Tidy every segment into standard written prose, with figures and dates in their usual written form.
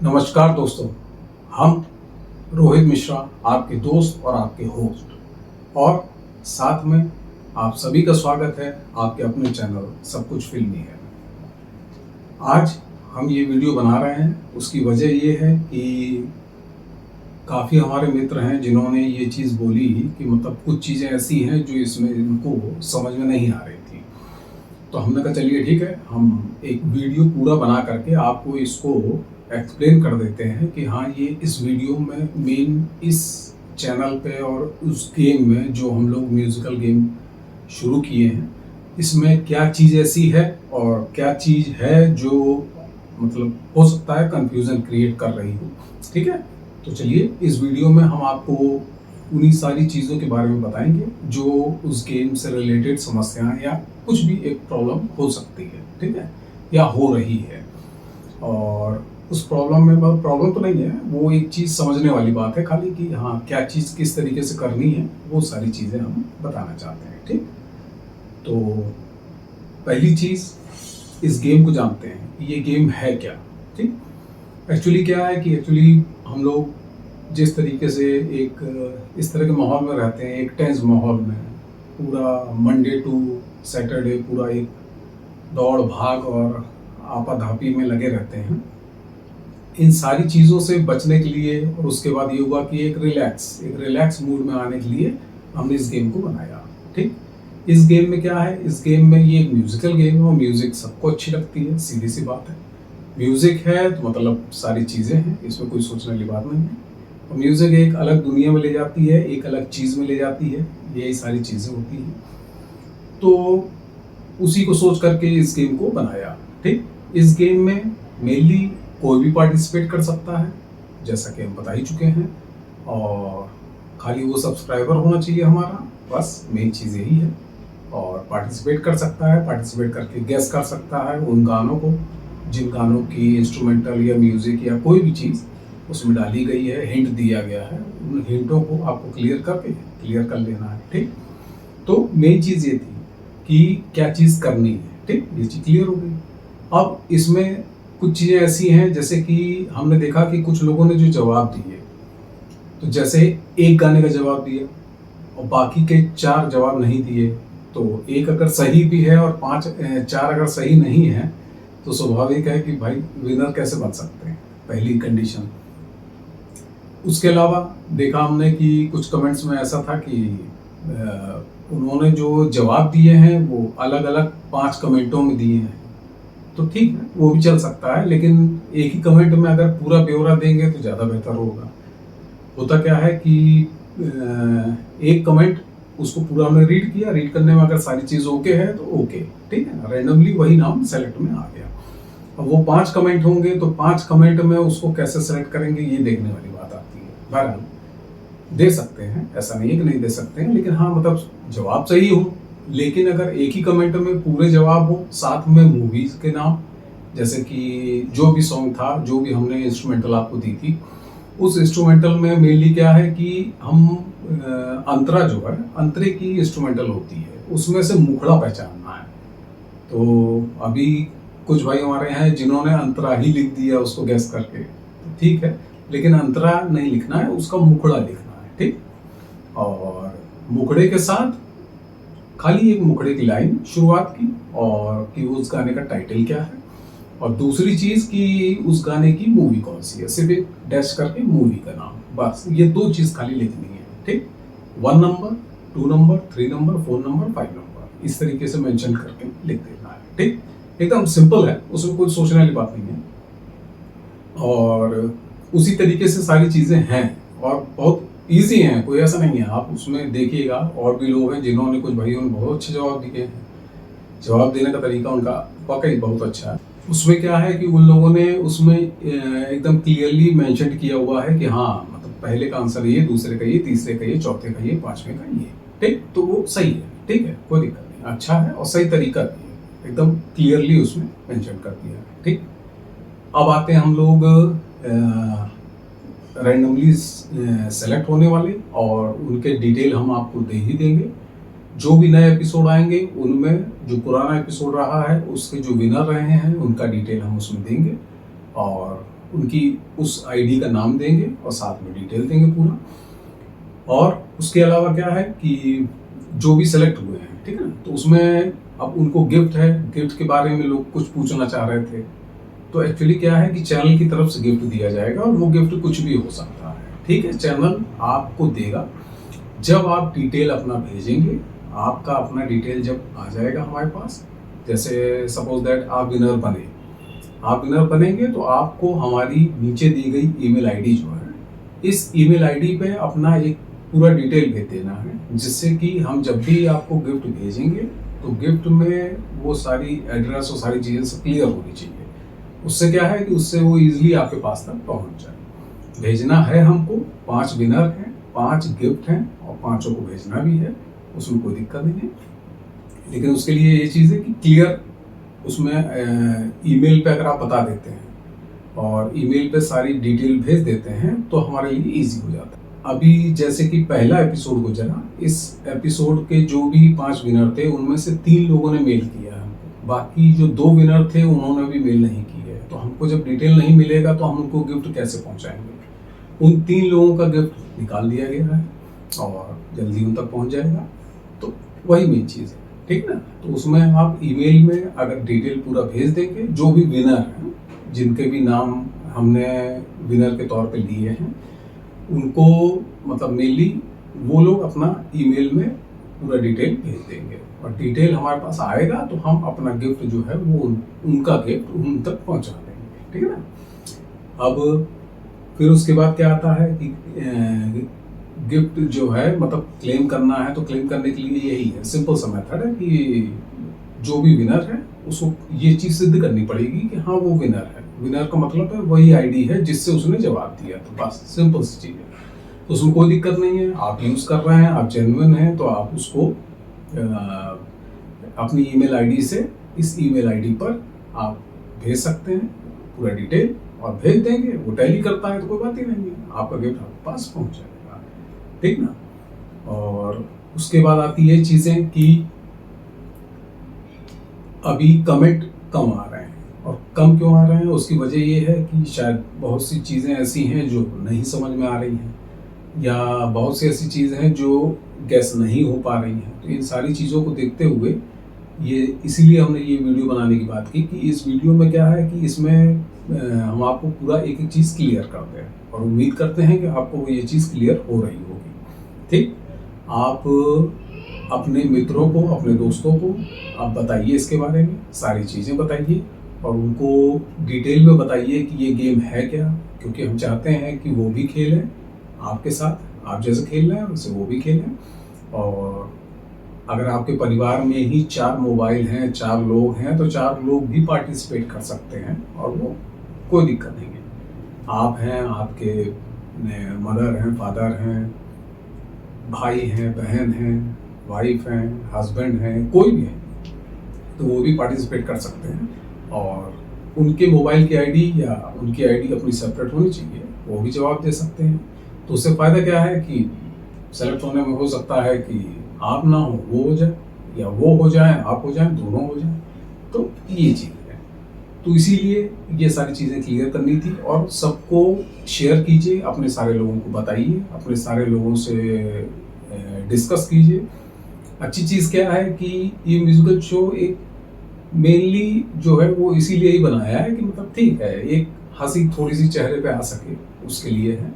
नमस्कार दोस्तों, हम रोहित मिश्रा आपके दोस्त और आपके होस्ट और साथ में आप सभी का स्वागत है आपके अपने चैनल सब कुछ फिल्मी है। आज हम ये वीडियो बना रहे हैं, उसकी वजह ये है कि काफ़ी हमारे मित्र हैं जिन्होंने ये चीज़ बोली कि मतलब कुछ चीज़ें ऐसी हैं जो इसमें इनको समझ में नहीं आ रही थी। तो हमने कहा चलिए ठीक है, हम एक वीडियो पूरा बना करके आपको इसको एक्सप्लेन कर देते हैं कि हाँ, ये इस वीडियो में मेन इस चैनल पे और उस गेम में जो हम लोग म्यूज़िकल गेम शुरू किए हैं, इसमें क्या चीज़ ऐसी है और क्या चीज़ है जो मतलब हो सकता है कन्फ्यूज़न क्रिएट कर रही हो। ठीक है? तो चलिए इस वीडियो में हम आपको उन्हीं सारी चीज़ों के बारे में बताएंगे जो उस गेम से रिलेटेड समस्याएं या कुछ भी एक प्रॉब्लम हो सकती है, ठीक है, या हो रही है। और उस प्रॉब्लम में प्रॉब्लम तो नहीं है, वो एक चीज़ समझने वाली बात है खाली कि हाँ, क्या चीज़ किस तरीके से करनी है, वो सारी चीज़ें हम बताना चाहते हैं। ठीक, तो पहली चीज़, इस गेम को जानते हैं, ये गेम है क्या। ठीक, एक्चुअली क्या है कि एक्चुअली हम लोग जिस तरीके से एक इस तरह के माहौल में रहते हैं, एक टेंस माहौल में, पूरा मंडे टू सैटरडे पूरा एक दौड़ भाग और आपाधापी में लगे रहते हैं। इन सारी चीज़ों से बचने के लिए और उसके बाद ये हुआ कि एक रिलैक्स मूड में आने के लिए हमने इस गेम को बनाया। ठीक, इस गेम में क्या है, इस गेम में ये एक म्यूज़िकल गेम है और म्यूज़िक सबको अच्छी लगती है, सीधी सी बात है। म्यूज़िक है तो मतलब सारी चीज़ें हैं, इसमें कोई सोचने वाली बात नहीं है। और म्यूज़िक एक अलग दुनिया में ले जाती है, एक अलग चीज़ में ले जाती है, यही सारी चीज़ें होती हैं। तो उसी को सोच करके इस गेम को बनाया। ठीक, इस गेम में मेनली कोई भी पार्टिसिपेट कर सकता है, जैसा कि हम बता ही चुके हैं, और खाली वो सब्सक्राइबर होना चाहिए हमारा, बस मेन चीज़ यही है। और पार्टिसिपेट कर सकता है, पार्टिसिपेट करके गेस कर सकता है उन गानों को जिन गानों की इंस्ट्रूमेंटल या म्यूज़िक या कोई भी चीज़ उसमें डाली गई है, हिंट दिया गया है, उन हिंटों को आपको क्लियर कर लेना है। ठीक, तो मेन चीज़ ये थी कि क्या चीज़ करनी है। ठीक, ये चीज़ क्लियर हो गई। अब इसमें कुछ चीज़ें ऐसी हैं जैसे कि हमने देखा कि कुछ लोगों ने जो जवाब दिए, तो जैसे एक गाने का जवाब दिया और बाकी के 4 जवाब नहीं दिए, तो एक अगर सही भी है और 4 अगर सही नहीं है, तो स्वाभाविक है कि भाई विनर कैसे बन सकते हैं, पहली कंडीशन। उसके अलावा देखा हमने कि कुछ कमेंट्स में ऐसा था कि उन्होंने जो जवाब दिए हैं वो अलग अलग 5 कमेंटों में दिए हैं, तो ठीक है, वो भी चल सकता है, लेकिन एक ही कमेंट में अगर पूरा ब्यौरा देंगे तो ज़्यादा बेहतर होगा। होता क्या है कि एक कमेंट उसको पूरा हमने रीड किया, रीड करने में अगर सारी चीज़ ओके है तो ओके, ठीक है ना, रैंडमली वही नाम सेलेक्ट में आ गया। अब वो 5 कमेंट होंगे तो 5 कमेंट में उसको कैसे सेलेक्ट करेंगे, ये देखने वाली बात आती है। बहरहाल दे सकते हैं, ऐसा नहीं है कि नहीं दे सकते हैं, लेकिन हाँ मतलब जवाब सही हो, लेकिन अगर एक ही कमेंट में पूरे जवाब हो, साथ में मूवीज़ के नाम, जैसे कि जो भी सॉन्ग था, जो भी हमने इंस्ट्रूमेंटल आपको दी थी, उस इंस्ट्रूमेंटल में मेनली क्या है कि हम अंतरा जो है, अंतरे की इंस्ट्रूमेंटल होती है, उसमें से मुखड़ा पहचानना है। तो अभी कुछ भाई हमारे हैं जिन्होंने अंतरा ही लिख दिया उसको गैस करके, तो ठीक है, लेकिन अंतरा नहीं लिखना है, उसका मुखड़ा लिखना है। ठीक, और मुखड़े के साथ खाली एक मुखड़े की लाइन शुरुआत की, और कि उस गाने का टाइटल क्या है, और दूसरी चीज़ कि उस गाने की मूवी कौन सी है, सिर्फ एक डैश करके मूवी का नाम, बस ये 2 चीज़ खाली लिखनी है। ठीक, 1 number, 2 number, 3 number, 4 number, 5 number, इस तरीके से मेंशन करके लिख देना है। ठीक, एकदम सिंपल है, उसमें कोई सोचने वाली बात नहीं है। और उसी तरीके से सारी चीज़ें हैं और बहुत ईजी हैं, कोई ऐसा नहीं है। आप उसमें देखिएगा, और भी लोग हैं जिन्होंने, कुछ भाइयों ने बहुत अच्छे जवाब दिए हैं, जवाब देने का तरीका उनका वाकई बहुत अच्छा है। उसमें क्या है कि उन लोगों ने उसमें एकदम क्लियरली मेंशन किया हुआ है कि हाँ मतलब पहले का आंसर ये, दूसरे का ये, तीसरे का ये, चौथे का ये, 5वें का ये। ठीक, तो वो सही है, ठीक है, कोई दिक्कत नहीं, अच्छा है और सही तरीका भी है, एकदम क्लियरली उसमें मेंशन कर दिया है। ठीक, अब आते हैं हम लोग रैंडमली सेलेक्ट होने वाले, और उनके डिटेल हम आपको दे ही देंगे। जो भी नए एपिसोड आएंगे उनमें जो पुराना एपिसोड रहा है उसके जो विनर रहे हैं उनका डिटेल हम उसमें देंगे, और उनकी उस आईडी का नाम देंगे और साथ में डिटेल देंगे पूरा। और उसके अलावा क्या है कि जो भी सेलेक्ट हुए हैं, ठीक है ना, तो उसमें अब उनको गिफ्ट है, गिफ्ट के बारे में लोग कुछ पूछना चाह रहे थे, तो एक्चुअली क्या है कि चैनल की तरफ से गिफ्ट दिया जाएगा और वो गिफ्ट कुछ भी हो सकता है, ठीक है। चैनल आपको देगा जब आप डिटेल अपना भेजेंगे। आपका अपना डिटेल जब आ जाएगा हमारे पास, जैसे सपोज दैट आप विनर बनेंगे तो आपको हमारी नीचे दी गई ईमेल आईडी जो है, इस ईमेल आईडी पे अपना एक पूरा डिटेल भेज देना है, जिससे कि हम जब भी आपको गिफ्ट भेजेंगे तो गिफ्ट में वो सारी एड्रेस और सारी चीज़ें सब क्लियर होनी चाहिए। उससे क्या है कि उससे वो इजीली आपके पास तक पहुंच जाए। भेजना है हमको, 5 विनर हैं, 5 गिफ्ट हैं और 5 को भेजना भी है, उसमें कोई दिक्कत नहीं है। लेकिन उसके लिए ये चीज़ है कि क्लियर उसमें ईमेल पे अगर आप बता देते हैं और ईमेल पे सारी डिटेल भेज देते हैं तो हमारे लिए इजी हो जाता है। अभी जैसे कि पहला एपिसोड गुजरा, इस एपिसोड के जो भी 5 विनर थे उनमें से 3 लोगों ने मेल किया है हमको, बाकी जो 2 विनर थे उन्होंने भी मेल नहीं की है। तो हमको जब डिटेल नहीं मिलेगा तो हम उनको गिफ्ट कैसे पहुंचाएंगे। उन 3 लोगों का गिफ्ट निकाल दिया गया है और जल्दी उन तक पहुंच जाएगा। तो वही मेन चीज़ है, ठीक ना। तो उसमें आप ईमेल में अगर डिटेल पूरा भेज देंगे, जो भी विनर हैं, जिनके भी नाम हमने विनर के तौर पे लिए हैं, उनको मतलब मेनली वो लोग अपना ईमेल में पूरा डिटेल भेज देंगे और डिटेल हमारे पास आएगा तो हम अपना गिफ्ट जो है वो उनका गिफ्ट उन तक पहुंचा देंगे, ठीक है ना। अब फिर उसके बाद क्या आता है कि गिफ्ट जो है मतलब क्लेम करना है, तो क्लेम करने के लिए यही है, सिंपल सा मेथड है कि जो भी विनर है उसको ये चीज़ सिद्ध करनी पड़ेगी कि हाँ वो विनर है। विनर का मतलब है वही आईडी है जिससे उसने जवाब दिया, तो बस सिंपल सी चीज़ है। तो उसमें कोई दिक्कत नहीं है, आप यूज़ कर रहे हैं, आप जेन्युइन हैं, तो आप उसको अपनी ईमेल आईडी से इस ईमेल आईडी पर आप भेज सकते हैं पूरा डिटेल और भेज देंगे। वो टैली करता है तो कोई बात ही नहीं है, आपका गिफ्ट आपके पास पहुंच जाएगा, ठीक ना। और उसके बाद आती है चीज़ें कि अभी कमेंट कम आ रहे हैं, और कम क्यों आ रहे हैं उसकी वजह ये है कि शायद बहुत सी चीज़ें ऐसी हैं जो नहीं समझ में आ रही हैं, या बहुत सी ऐसी चीज़ें हैं जो गैस नहीं हो पा रही हैं। तो इन सारी चीज़ों को देखते हुए ये इसीलिए हमने ये वीडियो बनाने की बात की कि इस वीडियो में क्या है कि इसमें हम आपको पूरा एक एक चीज़ क्लियर करते हैं और उम्मीद करते हैं कि आपको ये चीज़ क्लियर हो रही होगी, ठीक। आप अपने मित्रों को, अपने दोस्तों को आप बताइए इसके बारे में, सारी चीज़ें बताइए और उनको डिटेल में बताइए कि ये गेम है क्या, क्योंकि हम चाहते हैं कि वो भी खेलें आपके साथ, आप जैसे खेल रहे हैं वैसे वो भी खेलें। और अगर आपके परिवार में ही 4 मोबाइल हैं, 4 लोग हैं, तो 4 लोग भी पार्टिसिपेट कर सकते हैं और वो कोई दिक्कत नहीं है। आप हैं, आपके मदर हैं, फादर हैं, भाई हैं, बहन हैं, वाइफ हैं, हस्बैंड हैं, कोई भी है, तो वो भी पार्टिसिपेट कर सकते हैं। और उनके मोबाइल की आईडी या उनकी आईडी अपनी सेपरेट होनी चाहिए, वो भी जवाब दे सकते हैं। तो उससे फ़ायदा क्या है कि सेलेक्ट होने में हो सकता है कि आप ना हो वो हो जाए, या वो हो जाए आप हो जाए, दोनों हो जाए। तो ये चीज़ है, तो इसीलिए ये सारी चीज़ें क्लियर करनी थी। और सबको शेयर कीजिए, अपने सारे लोगों को बताइए, अपने सारे लोगों से डिस्कस कीजिए। अच्छी चीज़ क्या है कि ये म्यूजिकल शो एक मेनली जो है वो इसीलिए ही बनाया है कि मतलब ठीक है, एक हंसी थोड़ी सी चेहरे पे आ सके, उसके लिए है।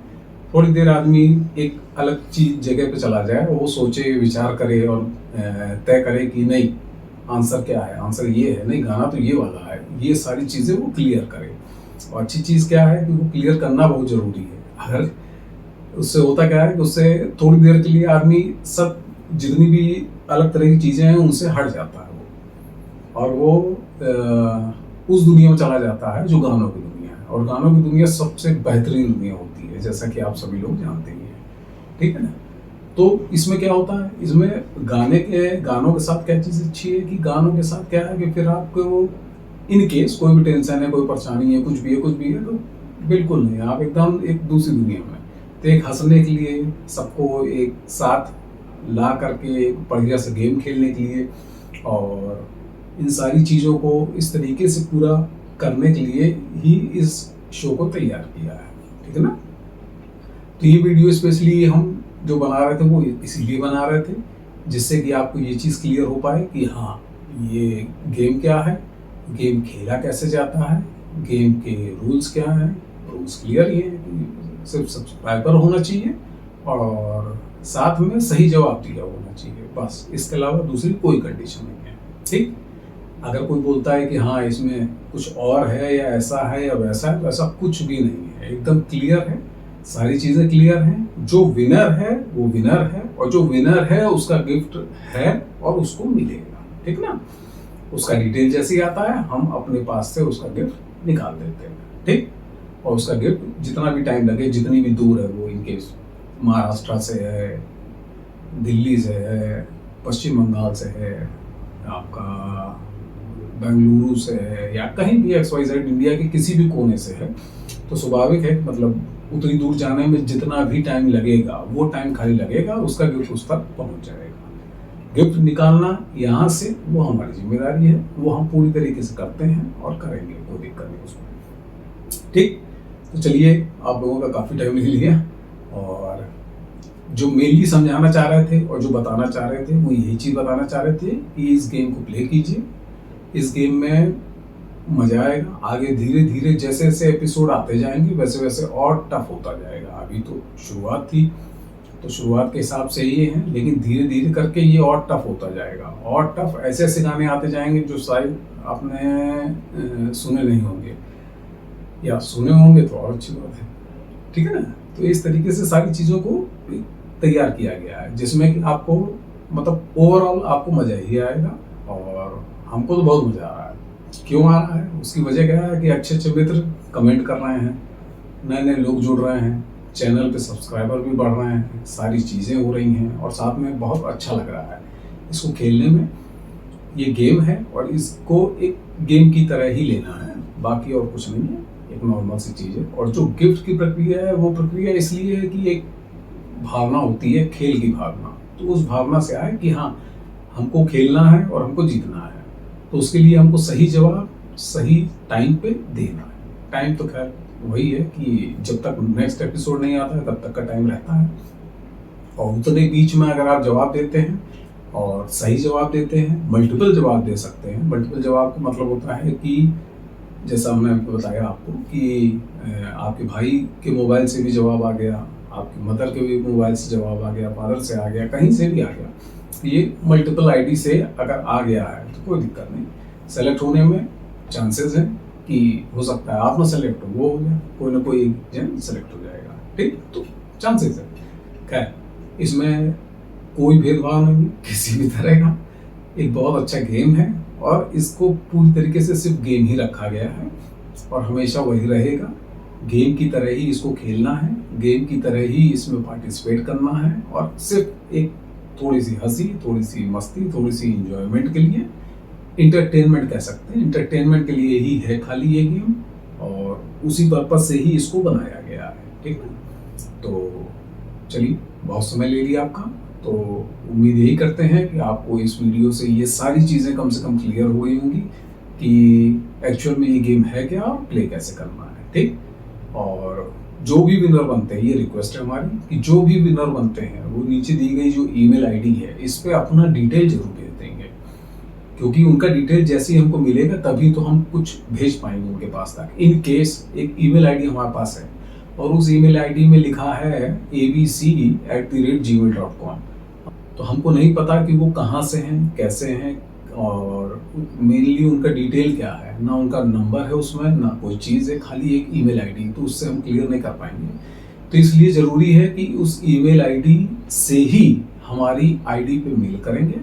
थोड़ी देर आदमी एक अलग चीज जगह पे चला जाए, वो सोचे, विचार करे और तय करे कि नहीं आंसर क्या है, आंसर ये है, नहीं गाना तो ये वाला है, ये सारी चीज़ें वो क्लियर करे। और अच्छी चीज़ क्या है कि वो क्लियर करना बहुत ज़रूरी है। अगर उससे होता क्या है कि उससे थोड़ी देर के लिए आदमी सब जितनी भी अलग तरह की चीज़ें हैं उनसे हट जाता है वो, और वो उस दुनिया में चला जाता है जो गानों की दुनिया है। और गानों की दुनिया सबसे बेहतरीन दुनिया होती है, जैसा कि आप सभी लोग जानते ही हैं, ठीक है ना। तो इसमें क्या होता है, इसमें गानों के साथ क्या चीज़ अच्छी है कि गानों के साथ क्या है कि फिर आपको इन केस कोई भी टेंशन है, कोई परेशानी है, कुछ भी है, तो बिल्कुल नहीं, आप एकदम एक दूसरी दुनिया में। तो एक हंसने के लिए, सबको एक साथ ला करके बढ़िया से गेम खेलने के लिए और इन सारी चीज़ों को इस तरीके से पूरा करने के लिए ही इस शो को तैयार किया है, ठीक है ना। तो ये वीडियो स्पेशली हम जो बना रहे थे वो इसीलिए बना रहे थे जिससे कि आपको ये चीज़ क्लियर हो पाए कि हाँ ये गेम क्या है, गेम खेला कैसे जाता है, गेम के रूल्स क्या हैं। रूल्स क्लियर ये है कि सिर्फ सब्सक्राइबर होना चाहिए और साथ में सही जवाब दिया होना चाहिए, बस। इसके अलावा दूसरी कोई कंडीशन नहीं है, ठीक। अगर कोई बोलता है कि हाँ इसमें कुछ और है या ऐसा है या वैसा है, तो ऐसा कुछ भी नहीं है, एकदम क्लियर है, सारी चीज़ें क्लियर हैं। जो विनर है वो विनर है और जो विनर है उसका गिफ्ट है और उसको मिलेगा, ठीक ना। उसका डिटेल जैसे ही आता है हम अपने पास से उसका गिफ्ट निकाल देते हैं, ठीक। और उसका गिफ्ट जितना भी टाइम लगे, जितनी भी दूर है वो, इनकेस महाराष्ट्र से है, दिल्ली से है, पश्चिम बंगाल से है, आपका बेंगलुरु से है या कहीं भी XYZ इंडिया के किसी भी कोने से है, तो स्वाभाविक है मतलब उतनी दूर जाने में जितना भी टाइम लगेगा वो टाइम खाली लगेगा, उसका गिफ्ट उस तक पहुंच जाएगा। गिफ्ट निकालना यहाँ से वो हमारी जिम्मेदारी है, वो हम पूरी तरीके से करते हैं और करेंगे, कोई दिक्कत नहीं उसमें, ठीक। तो चलिए, आप लोगों का काफ़ी टाइम ले लिया और जो मेनली समझाना चाह रहे थे और जो बताना चाह रहे थे वो यही चीज़ बताना चाह रहे थे कि इस गेम को प्ले कीजिए, इस गेम में मजा आएगा। आगे धीरे धीरे जैसे जैसे एपिसोड आते जाएंगे वैसे वैसे और टफ होता जाएगा। अभी तो शुरुआत थी, तो शुरुआत के हिसाब से ये है, लेकिन धीरे धीरे करके ये और टफ होता जाएगा और टफ ऐसे ऐसे गाने आते जाएंगे जो शायद आपने सुने नहीं होंगे या सुने होंगे तो और अच्छी बात है, ठीक है ना। तो इस तरीके से सारी चीज़ों को तैयार किया गया है जिसमें कि आपको मतलब ओवरऑल आपको मज़ा ही आएगा और हमको तो बहुत मज़ा आ रहा है। क्यों आ रहा है उसकी वजह क्या है कि अच्छे अच्छे मित्र कमेंट कर रहे हैं, नए नए लोग जुड़ रहे हैं, चैनल पे सब्सक्राइबर भी बढ़ रहे हैं, सारी चीज़ें हो रही हैं और साथ में बहुत अच्छा लग रहा है इसको खेलने में। ये गेम है और इसको एक गेम की तरह ही लेना है, बाकी और कुछ नहीं है, एक नॉर्मल सी चीज़ है। और जो गिफ्ट की प्रक्रिया है वो प्रक्रिया इसलिए है कि एक भावना होती है, खेल की भावना, तो उस भावना से आए कि हाँ हमको खेलना है और हमको जीतना है, तो उसके लिए हमको सही जवाब सही टाइम पे देना है। टाइम तो खैर वही है कि जब तक नेक्स्ट एपिसोड नहीं आता है तब तक का टाइम रहता है, और उतने बीच में अगर आप जवाब देते हैं और सही जवाब देते हैं, मल्टीपल जवाब दे सकते हैं। मल्टीपल जवाब का मतलब होता है कि जैसा हमने आपको बताया आपको कि आपके भाई के मोबाइल से भी जवाब आ गया, आपकी मदर के भी मोबाइल से जवाब आ गया, फादर से आ गया, कहीं से भी आ गया, ये मल्टीपल आईडी से अगर आ गया है तो कोई दिक्कत नहीं। सेलेक्ट होने में चांसेस हैं कि हो सकता है आप ना सेलेक्ट हो, वो हो जाए, कोई ना कोई जन सेलेक्ट हो जाएगा, ठीक। तो चांसेस है। खैर इसमें कोई भेदभाव नहीं किसी भी तरह का, एक बहुत अच्छा गेम है और इसको पूरी तरीके से सिर्फ गेम ही रखा गया है और हमेशा वही रहेगा। गेम की तरह ही इसको खेलना है, गेम की तरह ही इसमें पार्टिसिपेट करना है और सिर्फ एक थोड़ी सी हंसी, थोड़ी सी मस्ती, थोड़ी सी इंजॉयमेंट के लिए, इंटरटेनमेंट कह सकते हैं, इंटरटेनमेंट के लिए ही है खाली ये गेम और उसी पर्पज से ही इसको बनाया गया है, ठीक है। तो चलिए, बहुत समय ले लिया आपका, तो उम्मीद यही करते हैं कि आपको इस वीडियो से ये सारी चीज़ें कम से कम क्लियर हो गई होंगी कि एक्चुअल में ये गेम है क्या और प्ले कैसे करना है, ठीक। और जो भी विनर बनते हैं, ये रिक्वेस्ट है हमारी कि जो भी विनर बनते हैं वो नीचे दी गई जो ईमेल आईडी है इस पे अपना डिटेल जरूर भेज देंगे, क्योंकि उनका डिटेल जैसे ही हमको मिलेगा तभी तो हम कुछ भेज पाएंगे उनके पास तक। इन केस एक ईमेल आईडी हमारे पास है और उस ईमेल आईडी में लिखा है abc@gmail.com, तो हमको नहीं पता कि वो कहाँ से हैं, कैसे हैं और मेनली उनका डिटेल क्या है, ना उनका नंबर है उसमें, ना कोई चीज़ है, खाली एक ईमेल आईडी, तो उससे हम क्लियर नहीं कर पाएंगे। तो इसलिए ज़रूरी है कि उस ईमेल आईडी से ही हमारी आईडी पे मेल करेंगे,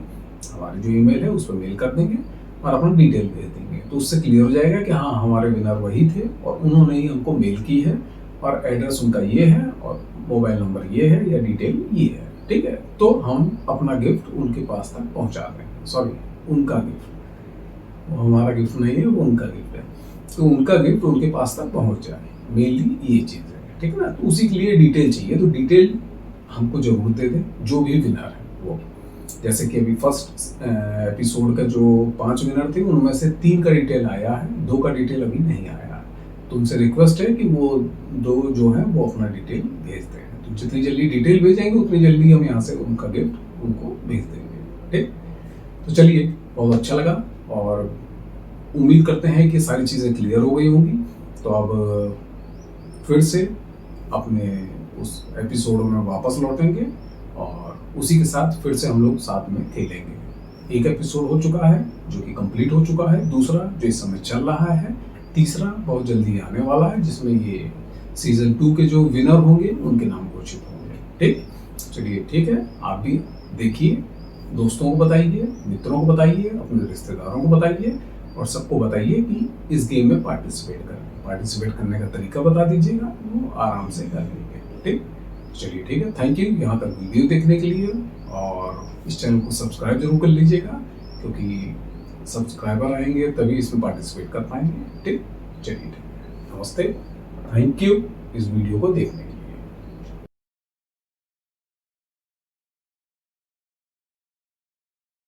हमारी जो ईमेल है उस पर मेल कर देंगे और अपना डिटेल भेज देंगे, तो उससे क्लियर हो जाएगा कि हाँ हमारे विनर वही थे और उन्होंने ही हमको मेल की है और एड्रेस उनका ये है और मोबाइल नंबर ये है या डिटेल ये है, ठीक है। तो हम अपना गिफ्ट उनके पास तक पहुंचा देंगे, सॉरी उनका गिफ्ट, वो हमारा गिफ्ट नहीं है, वो उनका गिफ्ट है, तो उनका गिफ्ट उनके पास तक पहुंच जाए, मेनली ये चीज़ है, ठीक है ना। तो उसी के लिए डिटेल चाहिए, तो डिटेल हमको जरूर दे दें जो भी विनर है वो। जैसे कि अभी फर्स्ट एपिसोड का जो 5 विनर थे उनमें से 3 का डिटेल आया है, 2 का डिटेल अभी नहीं आया है, तो उनसे रिक्वेस्ट है कि वो जो है वो अपना डिटेल भेज दें। तो जितनी जल्दी डिटेल भेजेंगे उतनी जल्दी हम यहाँ से उनका गिफ्ट उनको भेज देंगे। ठीक, तो चलिए, बहुत अच्छा लगा और उम्मीद करते हैं कि सारी चीज़ें क्लियर हो गई होंगी। तो अब फिर से अपने उस एपिसोड में वापस लौटेंगे और उसी के साथ फिर से हम लोग साथ में खेलेंगे। एक एपिसोड हो चुका है जो कि कंप्लीट हो चुका है, दूसरा जो इस समय चल रहा है, तीसरा बहुत जल्दी आने वाला है जिसमें ये सीजन 2 के जो विनर होंगे उनके नाम घोषित होंगे। ठीक, चलिए ठीक है, आप भी देखिए, दोस्तों को बताइए, मित्रों को बताइए, अपने रिश्तेदारों को बताइए और सबको बताइए कि इस गेम में पार्टिसिपेट करें। पार्टिसिपेट करने का तरीका बता दीजिएगा, वो आराम से कर लेंगे। ठीक, चलिए ठीक है, थैंक यू यहाँ तक वीडियो देखने के लिए और इस चैनल को सब्सक्राइब जरूर कर लीजिएगा क्योंकि सब्सक्राइबर आएंगे तभी इसमें पार्टिसिपेट कर पाएंगे। ठीक, चलिए ठीक है, नमस्ते, थैंक यू इस वीडियो को देखने के लिए।